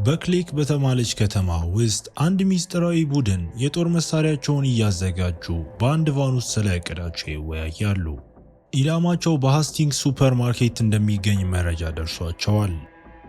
በክሌክ በተባለች ከተማ ውስጥ አንድ ሚስጥራዊ ቡድን የጦር መሳሪያቸውን እያዘጋጁ በአንድ ቫን ውስጥ ስለ እቅዳቸው ይወያያሉ። ኢላማቸው በሃስቲንግስ ሱፐርማርኬት እንደሚገኝ መረጃ ደርሷቸዋል።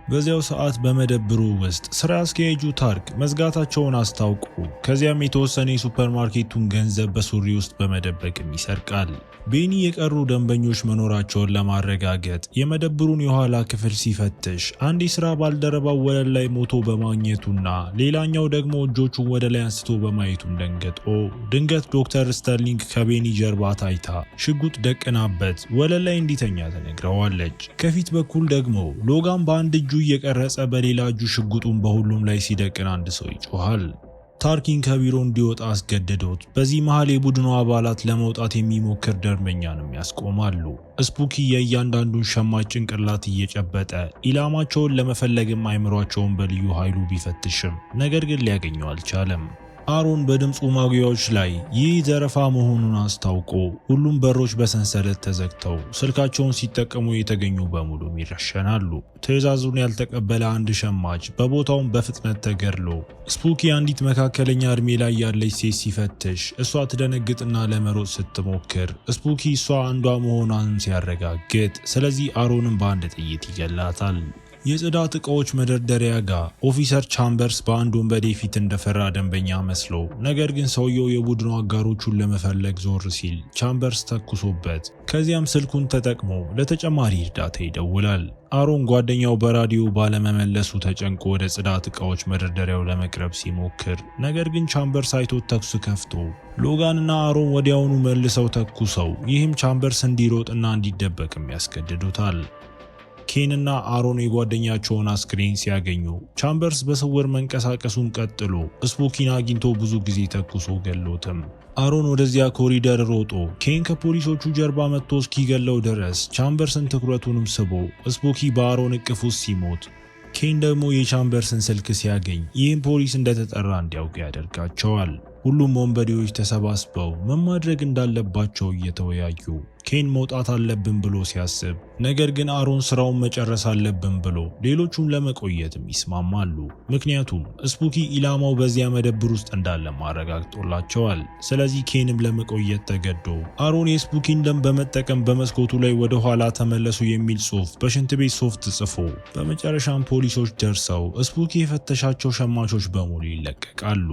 በዚያው ሰዓት በመደብሩ ውስጥ ስራ አስኪያጁ ታርክ መዝጋታቸውን አስታውቁ ከዚያም የተወሰነ የሱፐርማርኬቱን ገንዘብ በሱሪ ውስጥ በመደበቅም ይሰርቃል። ቤኒ የቀሩ ደንበኞች መኖራቸውን ለማረጋገጥ የመደብሩን የኋላ ክፍል ሲፈትሽ አንድ የስራ ባልደረባው ወለል ላይ ሞቶ በማግኘቱና ሌላኛው ደግሞ እጆቹን ወደ ላይ አንስቶ በማየቱም ደንገጦ ድንገት ዶክተር ስተርሊንግ ከቤኒ ጀርባ ታይታ ሽጉጥ ደቅናበት ወለል ላይ እንዲተኛ ተነግረዋለች። ከፊት በኩል ደግሞ ሎጋን በአንድ እጁ እየቀረጸ በሌላ እጁ ሽጉጡን በሁሉም ላይ ሲደቅን አንድ ሰው ይጮሃል። ታርኪን ከቢሮ እንዲወጣ አስገድዶት በዚህ መሃል የቡድኑ አባላት ለመውጣት የሚሞክር ደንበኛንም ያስቆማሉ። ስፑኪ የእያንዳንዱን ሸማች ጭንቅላት እየጨበጠ ኢላማቸውን ለመፈለግም አይምሯቸውን በልዩ ኃይሉ ቢፈትሽም ነገር ግን ሊያገኘው አልቻለም። አሮን በድምፁ ማጉያዎች ላይ ይህ ዘረፋ መሆኑን አስታውቆ ሁሉም በሮች በሰንሰለት ተዘግተው ስልካቸውን ሲጠቀሙ የተገኙ በሙሉ ይረሸናሉ። ትዕዛዙን ያልተቀበለ አንድ ሸማች በቦታውን በፍጥነት ተገድሎ ስፑኪ አንዲት መካከለኛ እድሜ ላይ ያለች ሴት ሲፈትሽ እሷ ትደነግጥና ለመሮጥ ስትሞክር ስፑኪ እሷ አንዷ መሆኗንም ሲያረጋግጥ ስለዚህ አሮንን በአንድ ጥይት ይገላታል። የጽዳት ዕቃዎች መደርደሪያ ጋር ኦፊሰር ቻምበርስ በአንድ ወንበዴ ፊት እንደፈራ ደንበኛ መስሎ ነገር ግን ሰውየው የቡድኑ አጋሮቹን ለመፈለግ ዞር ሲል ቻምበርስ ተኩሶበት ከዚያም ስልኩን ተጠቅሞ ለተጨማሪ እርዳታ ይደውላል። አሮን ጓደኛው በራዲዮ ባለመመለሱ ተጨንቆ ወደ ጽዳት ዕቃዎች መደርደሪያው ለመቅረብ ሲሞክር ነገር ግን ቻምበርስ አይቶት ተኩስ ከፍቶ ሎጋንና አሮን ወዲያውኑ መልሰው ተኩሰው ይህም ቻምበርስ እንዲሮጥና እንዲደበቅም ያስገድዱታል። ኬን እና አሮን የጓደኛቸውን አስክሬን ሲያገኙ ቻምበርስ በስውር መንቀሳቀሱን ቀጥሎ ስፑኪን አግኝቶ ብዙ ጊዜ ተኩሶ ገሎትም። አሮን ወደዚያ ኮሪደር ሮጦ ኬን ከፖሊሶቹ ጀርባ መጥቶ እስኪገለው ድረስ ቻምበርስን ትኩረቱንም ስቦ ስፑኪ በአሮን እቅፍ ውስጥ ሲሞት ኬን ደግሞ የቻምበርስን ስልክ ሲያገኝ ይህም ፖሊስ እንደተጠራ እንዲያውቅ ያደርጋቸዋል። ሁሉም ወንበዴዎች ተሰባስበው ምን ማድረግ እንዳለባቸው እየተወያዩ ኬን መውጣት አለብን ብሎ ሲያስብ ነገር ግን አሮን ስራውን መጨረስ አለብን ብሎ ሌሎቹም ለመቆየትም ይስማማሉ። ምክንያቱም ስፑኪ ኢላማው በዚያ መደብር ውስጥ እንዳለ ማረጋግጦላቸዋል። ስለዚህ ኬንም ለመቆየት ተገዶ አሮን የስፑኪን ደም በመጠቀም በመስኮቱ ላይ ወደ ኋላ ተመለሱ የሚል ጽሑፍ በሽንት ቤት ሶፍት ጽፎ በመጨረሻም ፖሊሶች ደርሰው ስፑኪ የፈተሻቸው ሸማቾች በሙሉ ይለቀቃሉ።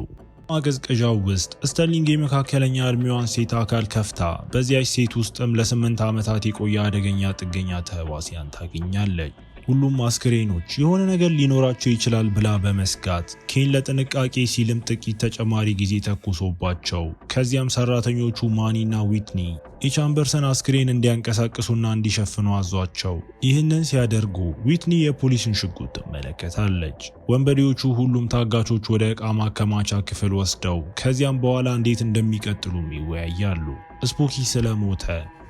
ማቀዝቀዣው ውስጥ ስተርሊንግ የመካከለኛ እድሜዋን ሴት አካል ከፍታ በዚያች ሴት ውስጥም ለ8 ዓመታት የቆየ አደገኛ ጥገኛ ተህዋሲያን ታገኛለች። ሁሉም አስክሬኖች የሆነ ነገር ሊኖራቸው ይችላል ብላ በመስጋት ኬን ለጥንቃቄ ሲልም ጥቂት ተጨማሪ ጊዜ ተኩሶባቸው ከዚያም ሰራተኞቹ ማኒና ዊትኒ የቻምበርስን አስክሬን እንዲያንቀሳቅሱና እንዲሸፍኑ አዟቸው ይህንን ሲያደርጉ ዊትኒ የፖሊስን ሽጉጥ ትመለከታለች። ወንበዴዎቹ ሁሉም ታጋቾች ወደ ዕቃ ማከማቻ ክፍል ወስደው ከዚያም በኋላ እንዴት እንደሚቀጥሉም ይወያያሉ። ስፑኪ ስለሞተ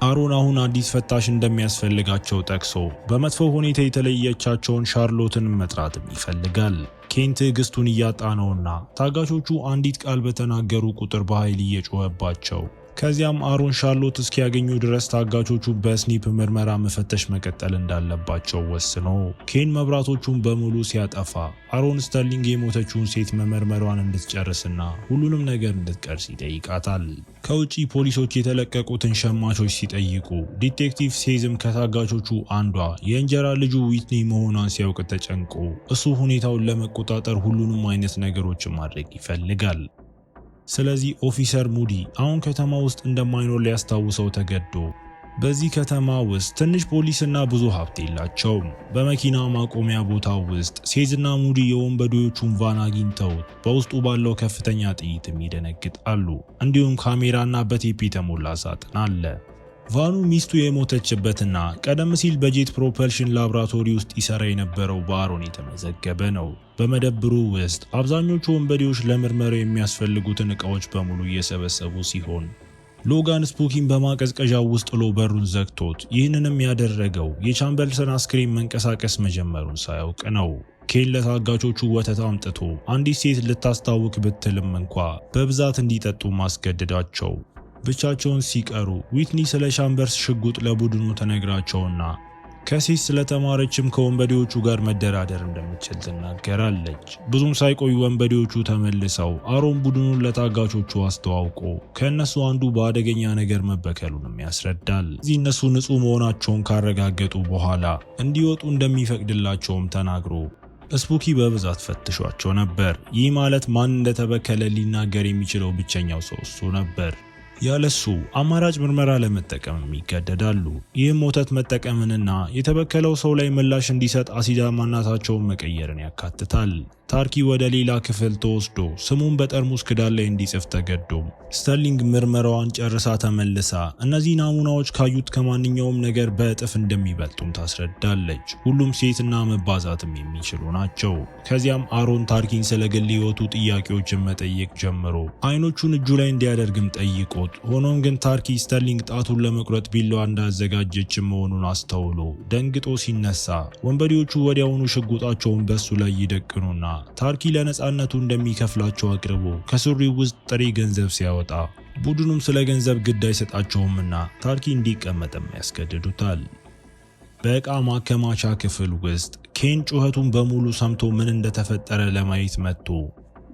አሮን አሁን አዲስ ፈታሽ እንደሚያስፈልጋቸው ጠቅሶ በመጥፎ ሁኔታ የተለየቻቸውን ሻርሎትን መጥራትም ይፈልጋል። ኬን ትዕግስቱን እያጣ ነውና ታጋቾቹ አንዲት ቃል በተናገሩ ቁጥር በኃይል እየጮኸባቸው ከዚያም አሮን ሻርሎት እስኪያገኙ ድረስ ታጋቾቹ በስኒፕ ምርመራ መፈተሽ መቀጠል እንዳለባቸው ወስኖ ኬን መብራቶቹን በሙሉ ሲያጠፋ አሮን ስተርሊንግ የሞተችውን ሴት መመርመሯን እንድትጨርስና ሁሉንም ነገር እንድትቀርስ ይጠይቃታል። ከውጪ ፖሊሶች የተለቀቁትን ሸማቾች ሲጠይቁ ዲቴክቲቭ ሴዝም ከታጋቾቹ አንዷ የእንጀራ ልጁ ዊትኒ መሆኗን ሲያውቅ ተጨንቆ እሱ ሁኔታውን ለመቆጣጠር ሁሉንም አይነት ነገሮችን ማድረግ ይፈልጋል። ስለዚህ ኦፊሰር ሙዲ አሁን ከተማ ውስጥ እንደማይኖር ሊያስታውሰው ተገዶ በዚህ ከተማ ውስጥ ትንሽ ፖሊስና ብዙ ሀብት የላቸውም። በመኪና ማቆሚያ ቦታው ውስጥ ሴዝና ሙዲ የወንበዴዎቹን ቫን አግኝተው በውስጡ ባለው ከፍተኛ ጥይትም ይደነግጣሉ። እንዲሁም ካሜራና በቴፕ የተሞላ ሳጥን አለ። ቫኑ ሚስቱ የሞተችበትና ቀደም ሲል በጄት ፕሮፐልሽን ላብራቶሪ ውስጥ ይሰራ የነበረው በአሮን የተመዘገበ ነው። በመደብሩ ውስጥ አብዛኞቹ ወንበዴዎች ለምርመራ የሚያስፈልጉትን ዕቃዎች በሙሉ እየሰበሰቡ ሲሆን ሎጋን ስፑኪን በማቀዝቀዣው ውስጥ ጥሎ በሩን ዘግቶት ይህንንም ያደረገው የቻምበርስን አስክሬን መንቀሳቀስ መጀመሩን ሳያውቅ ነው። ኬን ለታጋቾቹ ወተት አምጥቶ አንዲት ሴት ልታስታውቅ ብትልም እንኳ በብዛት እንዲጠጡ ማስገደዳቸው ብቻቸውን ሲቀሩ ዊትኒ ስለ ቻምበርስ ሽጉጥ ለቡድኑ ተነግራቸውና ከሴት ስለተማረችም ከወንበዴዎቹ ጋር መደራደር እንደምትችል ትናገራለች። ብዙም ሳይቆዩ ወንበዴዎቹ ተመልሰው አሮን ቡድኑን ለታጋቾቹ አስተዋውቆ ከእነሱ አንዱ በአደገኛ ነገር መበከሉንም ያስረዳል። እዚህ እነሱ ንጹህ መሆናቸውን ካረጋገጡ በኋላ እንዲወጡ እንደሚፈቅድላቸውም ተናግሮ ስፑኪ በብዛት ፈትሿቸው ነበር። ይህ ማለት ማን እንደተበከለ ሊናገር የሚችለው ብቸኛው ሰው እሱ ነበር። ያለሱ አማራጭ ምርመራ ለመጠቀም ይገደዳሉ። ይህም ወተት መጠቀምንና የተበከለው ሰው ላይ ምላሽ እንዲሰጥ አሲዳማነታቸውን መቀየርን ያካትታል። ታርኪ ወደ ሌላ ክፍል ተወስዶ ስሙን በጠርሙስ ክዳን ላይ እንዲጽፍ ተገዶ ስተርሊንግ ምርመራዋን ጨርሳ ተመልሳ እነዚህ ናሙናዎች ካዩት ከማንኛውም ነገር በእጥፍ እንደሚበልጡም ታስረዳለች። ሁሉም ሴትና መባዛትም የሚችሉ ናቸው። ከዚያም አሮን ታርኪን ስለ ግል ሕይወቱ ጥያቄዎችን መጠየቅ ጀምሮ አይኖቹን እጁ ላይ እንዲያደርግም ጠይቆት፣ ሆኖም ግን ታርኪ ስተርሊንግ ጣቱን ለመቁረጥ ቢላዋ እንዳዘጋጀች መሆኑን አስተውሎ ደንግጦ ሲነሳ ወንበዴዎቹ ወዲያውኑ ሽጉጣቸውን በሱ ላይ ይደቅኑና ታርኪ ለነጻነቱ እንደሚከፍላቸው አቅርቦ ከሱሪው ውስጥ ጥሬ ገንዘብ ሲያወጣ ቡድኑም ስለ ገንዘብ ግድ አይሰጣቸውምና ታርኪ እንዲቀመጥም ያስገድዱታል። በዕቃ ማከማቻ ክፍል ውስጥ ኬን ጩኸቱን በሙሉ ሰምቶ ምን እንደተፈጠረ ለማየት መጥቶ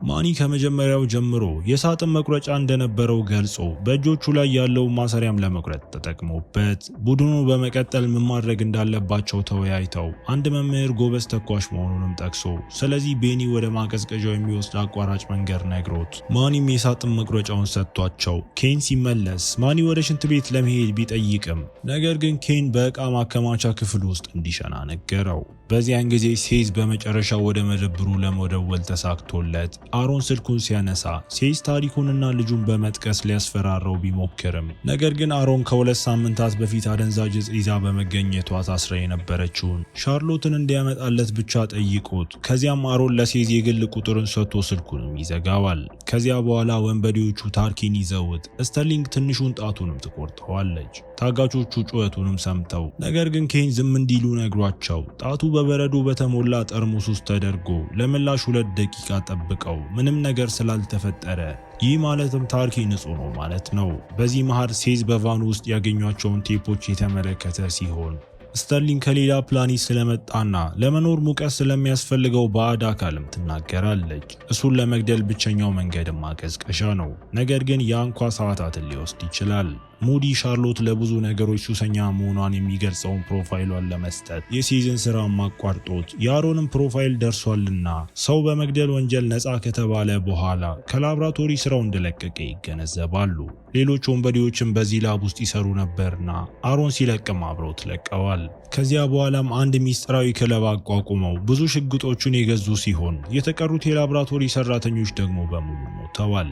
ማኒ ከመጀመሪያው ጀምሮ የሳጥን መቁረጫ እንደነበረው ገልጾ በእጆቹ ላይ ያለውን ማሰሪያም ለመቁረጥ ተጠቅሞበት ቡድኑ በመቀጠል ምን ማድረግ እንዳለባቸው ተወያይተው አንድ መምህር ጎበዝ ተኳሽ መሆኑንም ጠቅሶ ስለዚህ ቤኒ ወደ ማቀዝቀዣው የሚወስድ አቋራጭ መንገድ ነግሮት ማኒም የሳጥን መቁረጫውን ሰጥቷቸው ኬን ሲመለስ ማኒ ወደ ሽንት ቤት ለመሄድ ቢጠይቅም ነገር ግን ኬን በዕቃ ማከማቻ ክፍል ውስጥ እንዲሸና ነገረው። በዚያን ጊዜ ሴዝ በመጨረሻው ወደ መደብሩ ለመደወል ተሳክቶለት አሮን ስልኩን ሲያነሳ ሴዝ ታሪኩንና ልጁን በመጥቀስ ሊያስፈራራው ቢሞክርም ነገር ግን አሮን ከ2 ሳምንታት በፊት አደንዛዥ ዕፅ ይዛ በመገኘቷ ታስራ የነበረችውን ሻርሎትን እንዲያመጣለት ብቻ ጠይቆት ከዚያም አሮን ለሴዝ የግል ቁጥርን ሰጥቶ ስልኩንም ይዘጋዋል። ከዚያ በኋላ ወንበዴዎቹ ታርኪን ይዘውት ስተርሊንግ ትንሹን ጣቱንም ትቆርጠዋለች። ታጋቾቹ ጩኸቱንም ሰምተው ነገር ግን ኬን ዝም እንዲሉ ነግሯቸው ጣቱ በበረዶ በተሞላ ጠርሙስ ውስጥ ተደርጎ ለምላሽ 2 ደቂቃ ጠብቀው ምንም ነገር ስላልተፈጠረ ይህ ማለትም ታርኪ ንጹህ ነው ማለት ነው። በዚህ መሃል ሴዝ በቫኑ ውስጥ ያገኟቸውን ቴፖች የተመለከተ ሲሆን ስተርሊንግ ከሌላ ፕላኔት ስለመጣና ለመኖር ሙቀት ስለሚያስፈልገው ባዕድ አካልም ትናገራለች። እሱን ለመግደል ብቸኛው መንገድ ማቀዝቀዣ ነው። ነገር ግን ያ እንኳ ሰዓታትን ሊወስድ ይችላል። ሙዲ ሻርሎት ለብዙ ነገሮች ሱሰኛ መሆኗን የሚገልጸውን ፕሮፋይሏን ለመስጠት የሲዝን ስራ ማቋርጦት የአሮንም ፕሮፋይል ደርሷልና ሰው በመግደል ወንጀል ነፃ ከተባለ በኋላ ከላብራቶሪ ስራው እንደለቀቀ ይገነዘባሉ። ሌሎች ወንበዴዎችም በዚህ ላብ ውስጥ ይሰሩ ነበርና አሮን ሲለቅም አብረው ተለቀዋል። ከዚያ በኋላም አንድ ሚስጥራዊ ክለብ አቋቁመው ብዙ ሽጉጦቹን የገዙ ሲሆን የተቀሩት የላብራቶሪ ሰራተኞች ደግሞ በሙሉ ሞተዋል።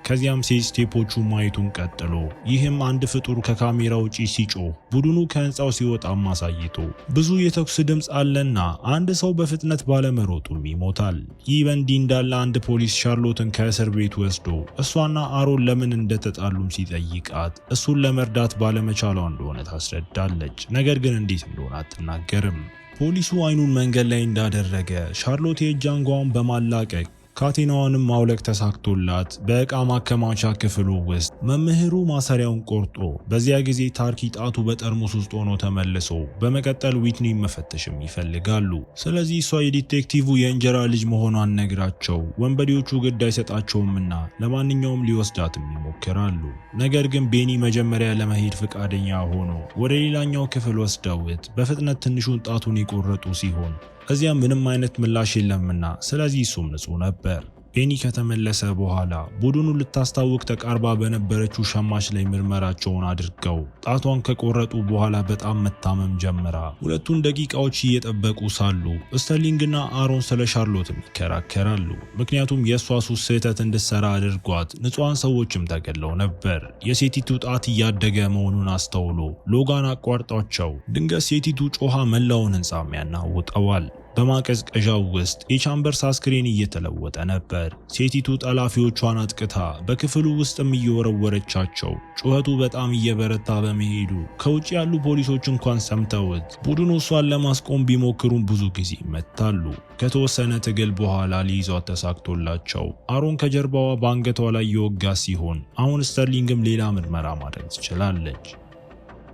ከዚያም ሴዝ ቴፖቹ ማየቱን ቀጥሎ ይህም አንድ ፍጡር ከካሜራ ውጪ ሲጮህ ቡድኑ ከህንፃው ሲወጣም አሳይቶ ብዙ የተኩስ ድምፅ አለና አንድ ሰው በፍጥነት ባለመሮጡም ይሞታል። ይህ በእንዲህ እንዳለ አንድ ፖሊስ ሻርሎትን ከእስር ቤት ወስዶ እሷና አሮን ለምን እንደተጣሉም ሲጠይቃት እሱን ለመርዳት ባለመቻሏ እንደሆነ ታስረዳለች። ነገር ግን እንዴት እንደሆነ አትናገርም። ፖሊሱ አይኑን መንገድ ላይ እንዳደረገ ሻርሎት የእጅ አንጓውን በማላቀቅ ካቴናዋንም ማውለቅ ተሳክቶላት በዕቃ ማከማቻ ክፍሉ ውስጥ መምህሩ ማሰሪያውን ቆርጦ በዚያ ጊዜ ታርኪ ጣቱ በጠርሙስ ውስጥ ሆኖ ተመልሶ በመቀጠል ዊትኒ መፈተሽም ይፈልጋሉ። ስለዚህ እሷ የዲቴክቲቭ የእንጀራ ልጅ መሆኗን ነግራቸው ወንበዴዎቹ ግድ አይሰጣቸውምና ለማንኛውም ሊወስዳትም ይሞክራሉ። ነገር ግን ቤኒ መጀመሪያ ለመሄድ ፈቃደኛ ሆኖ ወደ ሌላኛው ክፍል ወስደውት በፍጥነት ትንሹን ጣቱን የቆረጡ ሲሆን እዚያ ምንም አይነት ምላሽ የለምና ስለዚህ እሱም ንጹህ ነበር። ቤኒ ከተመለሰ በኋላ ቡድኑ ልታስታውቅ ተቃርባ በነበረችው ሸማች ላይ ምርመራቸውን አድርገው ጣቷን ከቆረጡ በኋላ በጣም መታመም ጀምራ 2 ደቂቃዎች እየጠበቁ ሳሉ ስተርሊንግና አሮን ስለ ሻርሎትም ይከራከራሉ። ምክንያቱም የእሷ ሱስ ስህተት እንድትሰራ አድርጓት ንጹሃን ሰዎችም ተገለው ነበር። የሴቲቱ ጣት እያደገ መሆኑን አስተውሎ ሎጋን አቋርጧቸው ድንገት ሴቲቱ ጮሃ መላውን ህንፃም ያናውጠዋል። በማቀዝቀዣው ውስጥ የቻምበርስ አስክሬን እየተለወጠ ነበር። ሴቲቱ ጠላፊዎቿን አጥቅታ በክፍሉ ውስጥም እየወረወረቻቸው ጩኸቱ በጣም እየበረታ በመሄዱ ከውጭ ያሉ ፖሊሶች እንኳን ሰምተውት ቡድኑ እሷን ለማስቆም ቢሞክሩም ብዙ ጊዜ ይመታሉ። ከተወሰነ ትግል በኋላ ሊይዟት ተሳክቶላቸው አሮን ከጀርባዋ በአንገቷ ላይ የወጋ ሲሆን አሁን ስተርሊንግም ሌላ ምርመራ ማድረግ ትችላለች።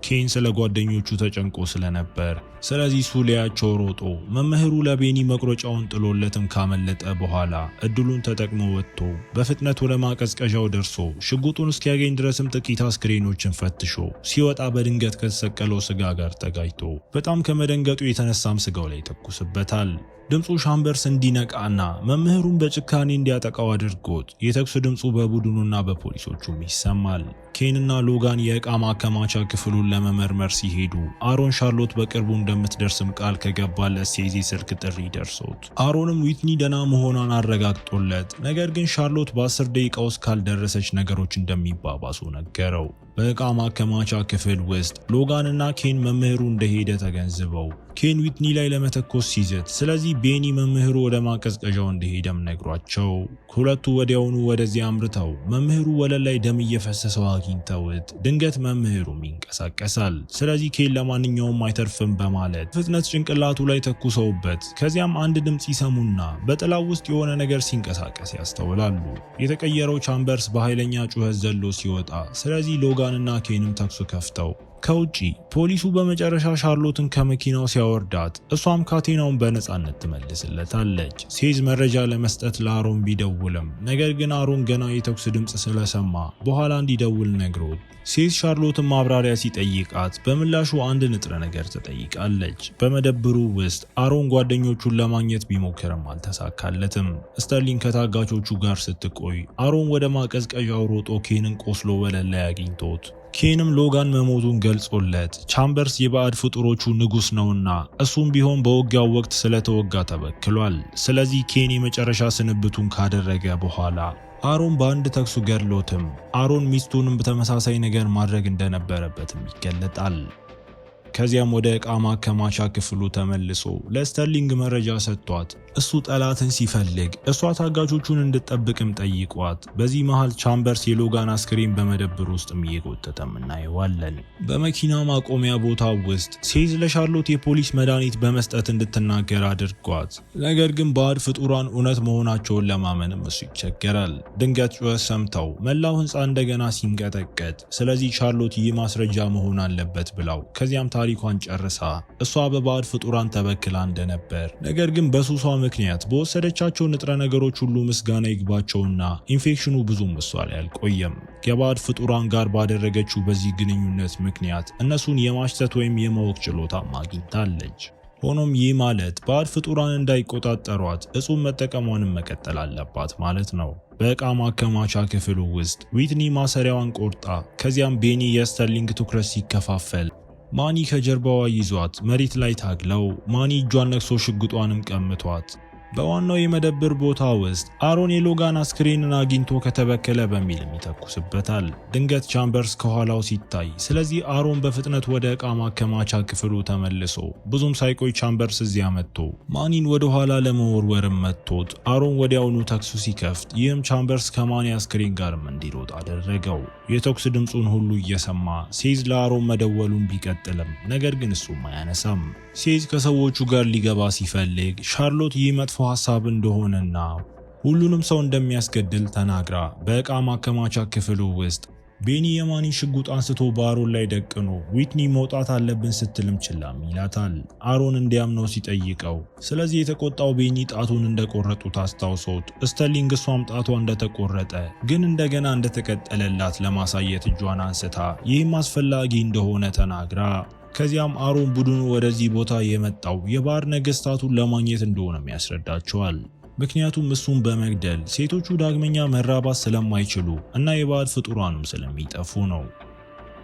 ኬን ስለ ጓደኞቹ ተጨንቆ ስለነበር ስለዚህ እሱ ሊያቸው ሮጦ መምህሩ ለቤኒ መቁረጫውን ጥሎለትም ካመለጠ በኋላ እድሉን ተጠቅሞ ወጥቶ በፍጥነት ወደ ማቀዝቀዣው ደርሶ ሽጉጡን እስኪያገኝ ድረስም ጥቂት አስክሬኖችን ፈትሾ ሲወጣ በድንገት ከተሰቀለው ስጋ ጋር ተጋጭቶ በጣም ከመደንገጡ የተነሳም ስጋው ላይ ተኩስበታል። ድምፁ ቻምበርስ እንዲነቃና መምህሩን በጭካኔ እንዲያጠቃው አድርጎት የተኩስ ድምፁ በቡድኑና በፖሊሶቹም ይሰማል። ኬንና ሎጋን የዕቃ ማከማቻ ክፍሉን ለመመርመር ሲሄዱ አሮን ሻርሎት በቅርቡ እንደምትደርስም ቃል ከገባለት ሴዚ ስልክ ጥሪ ደርሶት አሮንም ዊትኒ ደና መሆኗን አረጋግጦለት ነገር ግን ሻርሎት በ10 ደቂቃ ውስጥ ካልደረሰች ነገሮች እንደሚባባሱ ነገረው። በዕቃ ማከማቻ ክፍል ውስጥ ሎጋንና ኬን መምህሩ እንደሄደ ተገንዝበው ኬን ዊትኒ ላይ ለመተኮስ ሲዝት ስለዚህ ቤኒ መምህሩ ወደ ማቀዝቀዣው እንደሄደም ነግሯቸው ሁለቱ ወዲያውኑ ወደዚያ አምርተው መምህሩ ወለል ላይ ደም እየፈሰሰው አግኝተውት ድንገት መምህሩም ይንቀሳቀሳል። ስለዚህ ኬን ለማንኛውም አይተርፍም በማለት ፍጥነት ጭንቅላቱ ላይ ተኩሰውበት ከዚያም አንድ ድምጽ ይሰሙና በጥላው ውስጥ የሆነ ነገር ሲንቀሳቀስ ያስተውላሉ። የተቀየረው ቻምበርስ በኃይለኛ ጩኸት ዘሎ ሲወጣ ስለዚህ ሎጋንና ኬንም ተኩስ ከፍተው ከውጪ ፖሊሱ በመጨረሻ ሻርሎትን ከመኪናው ሲያወርዳት እሷም ካቴናውን በነጻነት ትመልስለታለች። ሴዝ መረጃ ለመስጠት ለአሮን ቢደውልም ነገር ግን አሮን ገና የተኩስ ድምጽ ስለሰማ በኋላ እንዲደውል ነግሮት ሴዝ ሻርሎትን ማብራሪያ ሲጠይቃት በምላሹ አንድ ንጥረ ነገር ትጠይቃለች። በመደብሩ ውስጥ አሮን ጓደኞቹን ለማግኘት ቢሞክርም አልተሳካለትም። ስተርሊንግ ከታጋቾቹ ጋር ስትቆይ አሮን ወደ ማቀዝቀዣው ሮጦ ኬንን ቆስሎ ወለል ላይ አግኝቶት ኬንም ሎጋን መሞቱን ገልጾለት ቻምበርስ የባዕድ ፍጡሮቹ ንጉስ ነውና እሱም ቢሆን በውጊያው ወቅት ስለተወጋ ተበክሏል። ስለዚህ ኬን የመጨረሻ ስንብቱን ካደረገ በኋላ አሮን በአንድ ተኩሱ ገድሎትም አሮን ሚስቱንም በተመሳሳይ ነገር ማድረግ እንደነበረበትም ይገለጣል። ከዚያም ወደ ዕቃ ማከማቻ ክፍሉ ተመልሶ ለስተርሊንግ መረጃ ሰጥቷት እሱ ጠላትን ሲፈልግ እሷ ታጋቾቹን እንድትጠብቅም ጠይቋት በዚህ መሃል ቻምበርስ የሎጋን አስክሬን በመደብር ውስጥም እየጎተተም እናየዋለን። በመኪና ማቆሚያ ቦታ ውስጥ ሴዝ ለሻርሎት የፖሊስ መድኃኒት በመስጠት እንድትናገር አድርጓት ነገር ግን ባዕድ ፍጡራን እውነት መሆናቸውን ለማመንም እሱ ይቸገራል። ድንገት ጩኸት ሰምተው መላው ህንፃ እንደገና ሲንቀጠቀጥ ስለዚህ ሻርሎት ይህ ማስረጃ መሆን አለበት ብለው ከዚያም ታሪኳን ጨርሳ እሷ በባዕድ ፍጡራን ተበክላ እንደነበር ነገር ግን በሱሷ ምክንያት በወሰደቻቸው ንጥረ ነገሮች ሁሉ ምስጋና ይግባቸውና ኢንፌክሽኑ ብዙም እሷ ላይ አልቆየም። ከባዕድ ፍጡራን ጋር ባደረገችው በዚህ ግንኙነት ምክንያት እነሱን የማሽተት ወይም የማወቅ ችሎታ አግኝታለች። ሆኖም ይህ ማለት ባዕድ ፍጡራን እንዳይቆጣጠሯት እጹብ መጠቀሟንም መቀጠል አለባት ማለት ነው። በዕቃ ማከማቻ ክፍሉ ውስጥ ዊትኒ ማሰሪያዋን ቆርጣ ከዚያም ቤኒ የስተርሊንግ ትኩረት ሲከፋፈል ማኒ ከጀርባዋ ይዟት መሬት ላይ ታግለው ማኒ እጇን ነክሶ ሽጉጧንም ቀምቷት በዋናው የመደብር ቦታ ውስጥ አሮን የሎጋን አስክሬንን አግኝቶ ከተበከለ በሚልም ይተኩስበታል። ድንገት ቻምበርስ ከኋላው ሲታይ ስለዚህ አሮን በፍጥነት ወደ ዕቃ ማከማቻ ክፍሉ ተመልሶ ብዙም ሳይቆይ ቻምበርስ እዚያ መጥቶ ማኒን ወደ ኋላ ለመወርወርም መጥቶት አሮን ወዲያውኑ ተኩሱ ሲከፍት ይህም ቻምበርስ ከማኒ አስክሬን ጋርም እንዲሮጥ አደረገው። የተኩስ ድምፁን ሁሉ እየሰማ ሴዝ ለአሮን መደወሉን ቢቀጥልም ነገር ግን እሱም አያነሳም። ሴዝ ከሰዎቹ ጋር ሊገባ ሲፈልግ ሻርሎት ይህ መጥፎ ሐሳብ እንደሆነና ሁሉንም ሰው እንደሚያስገድል ተናግራ በዕቃ ማከማቻ ክፍሉ ውስጥ ቤኒ የማኒ ሽጉጥ አንስቶ በአሮን ላይ ደቅኖ ዊትኒ መውጣት አለብን ስትልም ችላም ይላታል። አሮን እንዲያምነው ሲጠይቀው ስለዚህ የተቆጣው ቤኒ ጣቱን እንደቆረጡት አስታውሶት ስተርሊንግ እሷም ጣቷ እንደተቆረጠ ግን እንደገና እንደተቀጠለላት ለማሳየት እጇን አንስታ ይህም አስፈላጊ እንደሆነ ተናግራ ከዚያም አሮን ቡድኑ ወደዚህ ቦታ የመጣው የባዕድ ነገስታቱን ለማግኘት እንደሆነም ያስረዳቸዋል። ምክንያቱም እሱን በመግደል ሴቶቹ ዳግመኛ መራባት ስለማይችሉ እና የባዕድ ፍጡራንም ስለሚጠፉ ነው።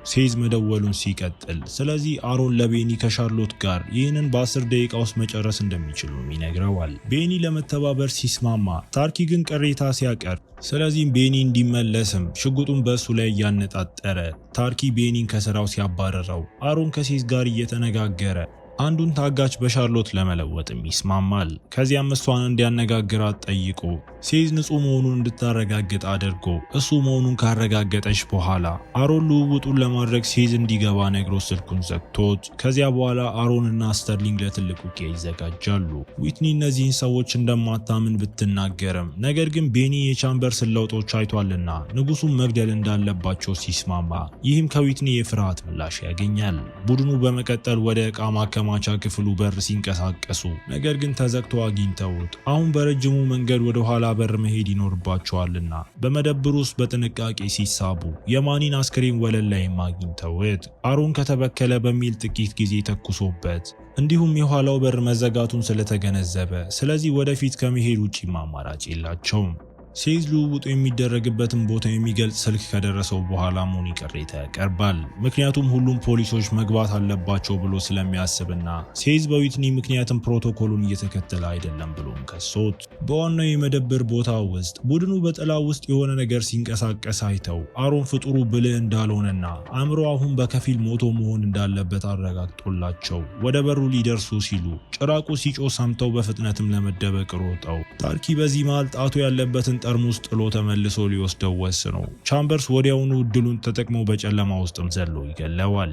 ሴዝ መደወሉን ሲቀጥል ስለዚህ አሮን ለቤኒ ከሻርሎት ጋር ይህንን በ10 ደቂቃ ውስጥ መጨረስ እንደሚችሉም ይነግረዋል። ቤኒ ለመተባበር ሲስማማ ታርኪ ግን ቅሬታ ሲያቀርብ ስለዚህም ቤኒ እንዲመለስም ሽጉጡን በእሱ ላይ እያነጣጠረ ታርኪ ቤኒን ከስራው ሲያባረረው አሮን ከሴዝ ጋር እየተነጋገረ አንዱን ታጋች በሻርሎት ለመለወጥም ይስማማል። ከዚያም እሷን እንዲያነጋግራት ጠይቆ ሴዝ ንጹህ መሆኑን እንድታረጋግጥ አድርጎ እሱ መሆኑን ካረጋገጠች በኋላ አሮን ልውውጡን ለማድረግ ሴዝ እንዲገባ ነግሮ ስልኩን ዘግቶት ከዚያ በኋላ አሮንና ስተርሊንግ ለትልቅ ውጊያ ይዘጋጃሉ። ዊትኒ እነዚህን ሰዎች እንደማታምን ብትናገርም ነገር ግን ቤኒ የቻምበርስን ለውጦች አይቷልና ንጉሱን መግደል እንዳለባቸው ሲስማማ ይህም ከዊትኒ የፍርሃት ምላሽ ያገኛል። ቡድኑ በመቀጠል ወደ ዕቃ ማከማቻ ክፍሉ በር ሲንቀሳቀሱ ነገር ግን ተዘግቶ አግኝተውት አሁን በረጅሙ መንገድ ወደ ኋላ በር መሄድ ይኖርባቸዋልና በመደብር ውስጥ በጥንቃቄ ሲሳቡ የማኒን አስክሬን ወለል ላይ አግኝተውት አሮን ከተበከለ በሚል ጥቂት ጊዜ ተኩሶበት እንዲሁም የኋላው በር መዘጋቱን ስለተገነዘበ ስለዚህ ወደፊት ከመሄድ ውጪ አማራጭ የላቸውም። ሴዝ ልውውጡ የሚደረግበትን ቦታ የሚገልጽ ስልክ ከደረሰው በኋላ ሞኒ ቅሬታ ያቀርባል። ምክንያቱም ሁሉም ፖሊሶች መግባት አለባቸው ብሎ ስለሚያስብና ሴዝ በዊትኒ ምክንያትም ፕሮቶኮሉን እየተከተለ አይደለም ብሎም ከሶት። በዋናው የመደብር ቦታ ውስጥ ቡድኑ በጥላ ውስጥ የሆነ ነገር ሲንቀሳቀስ አይተው አሮን ፍጡሩ ብልህ እንዳልሆነና አእምሮ አሁን በከፊል ሞቶ መሆን እንዳለበት አረጋግጦላቸው ወደ በሩ ሊደርሱ ሲሉ ጭራቁ ሲጮ ሰምተው በፍጥነትም ለመደበቅ ሮጠው ታርኪ በዚህ መሃል ጣቱ ያለበትን ጠርሙስ ጥሎ ተመልሶ ሊወስደው ወስኖ ቻምበርስ ወዲያውኑ እድሉን ተጠቅሞ በጨለማ ውስጥም ዘሎ ይገለዋል።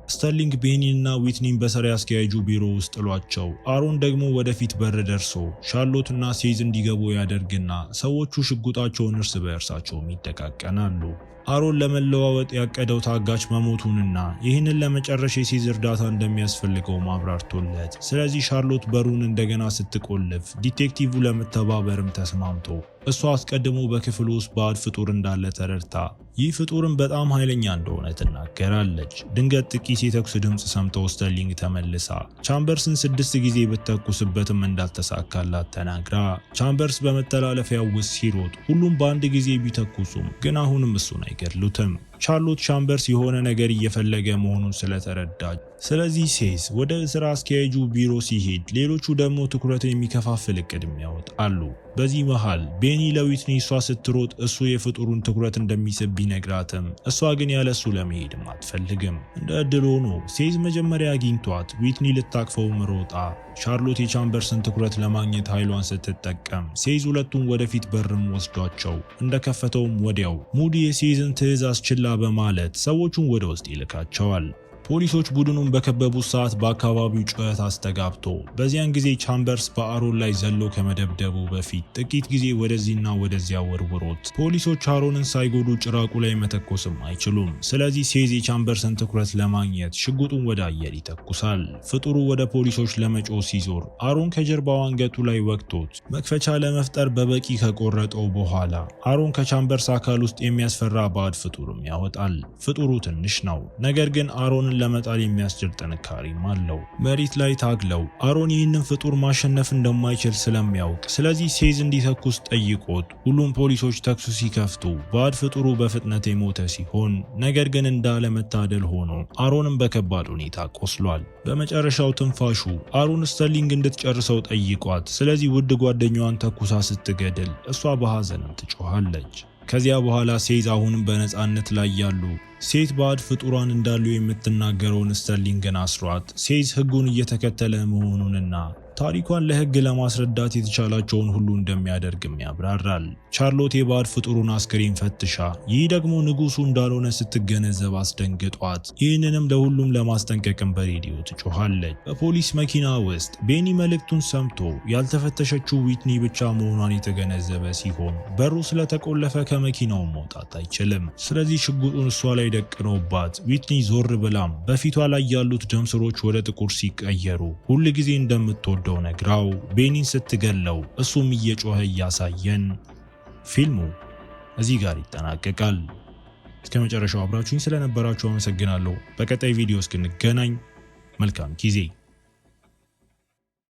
ስተርሊንግ ቤኒና ዊትኒን በሰሪ አስኪያጁ ቢሮ ውስጥ ጥሏቸው አሮን ደግሞ ወደፊት በር ደርሶ ሻርሎትና ሴዝ እንዲገቡ ያደርግና ሰዎቹ ሽጉጣቸውን እርስ በእርሳቸውም ይደቃቀናሉ። አሮን ለመለዋወጥ ያቀደው ታጋች መሞቱንና ይህንን ለመጨረሻ የሴዝ እርዳታ እንደሚያስፈልገው ማብራርቶለት ስለዚህ ሻርሎት በሩን እንደገና ስትቆልፍ ዲቴክቲቭ ለመተባበርም ተስማምቶ እሷ አስቀድሞ በክፍሉ ውስጥ ባዕድ ፍጡር እንዳለ ተረድታ ይህ ፍጡርም በጣም ኃይለኛ እንደሆነ ትናገራለች። ድንገት ጥቂት የተኩስ ድምጽ ሰምተው ስተርሊንግ ተመልሳ ቻምበርስን 6 ጊዜ ብትተኩስበትም እንዳልተሳካላት ተናግራ ቻምበርስ በመተላለፊያው ውስጥ ሲሮጥ ሁሉም በአንድ ጊዜ ቢተኩሱም ግን አሁንም እሱን አይገድሉትም። ቻርሎት ቻምበርስ የሆነ ነገር እየፈለገ መሆኑን ስለተረዳች ስለዚህ ሴዝ ወደ ስራ አስኪያጁ ቢሮ ሲሄድ ሌሎቹ ደግሞ ትኩረትን የሚከፋፍል እቅድም ያወጣሉ። በዚህ መሃል ቤኒ ለዊትኒ እሷ ስትሮጥ እሱ የፍጡሩን ትኩረት እንደሚስብ ቢነግራትም እሷ ግን ያለሱ ለመሄድም አትፈልግም። እንደ እድል ሆኖ ሴዝ መጀመሪያ አግኝቷት ዊትኒ ልታቅፈውም ሮጣ ሻርሎት የቻምበርስን ትኩረት ለማግኘት ኃይሏን ስትጠቀም ሴዝ ሁለቱን ወደፊት በርም ወስዷቸው እንደከፈተውም ወዲያው ሙዲ የሴዝን ትዕዛዝ ችላ በማለት ሰዎቹን ወደ ውስጥ ይልካቸዋል። ፖሊሶች ቡድኑን በከበቡት ሰዓት በአካባቢው ጩኸት አስተጋብቶ በዚያን ጊዜ ቻምበርስ በአሮን ላይ ዘሎ ከመደብደቡ በፊት ጥቂት ጊዜ ወደዚህና ወደዚያ ወርውሮት ፖሊሶች አሮንን ሳይጎዱ ጭራቁ ላይ መተኮስም አይችሉም። ስለዚህ ሴዝ የቻምበርስን ትኩረት ለማግኘት ሽጉጡን ወደ አየር ይተኩሳል። ፍጡሩ ወደ ፖሊሶች ለመጮህ ሲዞር አሮን ከጀርባው አንገቱ ላይ ወግቶት መክፈቻ ለመፍጠር በበቂ ከቆረጠው በኋላ አሮን ከቻምበርስ አካል ውስጥ የሚያስፈራ ባዕድ ፍጡርም ያወጣል። ፍጡሩ ትንሽ ነው፣ ነገር ግን አሮንን ለመጣል የሚያስችል ጥንካሬም አለው። መሬት ላይ ታግለው አሮን ይህንን ፍጡር ማሸነፍ እንደማይችል ስለሚያውቅ ስለዚህ ሴዝ እንዲተኩስ ጠይቆት ሁሉም ፖሊሶች ተኩስ ሲከፍቱ ባዕድ ፍጡሩ በፍጥነት የሞተ ሲሆን ነገር ግን እንዳለመታደል ሆኖ አሮንም በከባድ ሁኔታ ቆስሏል። በመጨረሻው ትንፋሹ አሮን ስተርሊንግ እንድትጨርሰው ጠይቋት ስለዚህ ውድ ጓደኛዋን ተኩሳ ስትገድል እሷ በሐዘንም ትጮኻለች። ከዚያ በኋላ ሴዝ አሁንም በነፃነት ላይ ያሉ ሴት ባዕድ ፍጡራን እንዳሉ የምትናገረውን ስተርሊንግን አስሯት ሴዝ ሕጉን እየተከተለ መሆኑንና ታሪኳን ለሕግ ለማስረዳት የተቻላቸውን ሁሉ እንደሚያደርግም ያብራራል። ቻርሎት የባዕድ ፍጡሩን አስክሬን ፈትሻ ይህ ደግሞ ንጉሱ እንዳልሆነ ስትገነዘብ አስደንግጧት ይህንንም ለሁሉም ለማስጠንቀቅም በሬዲዮ ትጮኻለች። በፖሊስ መኪና ውስጥ ቤኒ መልእክቱን ሰምቶ ያልተፈተሸችው ዊትኒ ብቻ መሆኗን የተገነዘበ ሲሆን በሩ ስለተቆለፈ ከመኪናው መውጣት አይችልም። ስለዚህ ሽጉጡን እሷ ላይ ደቅኖባት ዊትኒ ዞር ብላም በፊቷ ላይ ያሉት ደም ስሮች ወደ ጥቁር ሲቀየሩ ሁል ጊዜ እንደምትወደው ነግራው ቤኒን ስትገለው እሱም እየጮኸ እያሳየን ፊልሙ እዚህ ጋር ይጠናቀቃል። እስከ መጨረሻው አብራችሁኝ ስለነበራችሁ አመሰግናለሁ። በቀጣይ ቪዲዮ እስክንገናኝ መልካም ጊዜ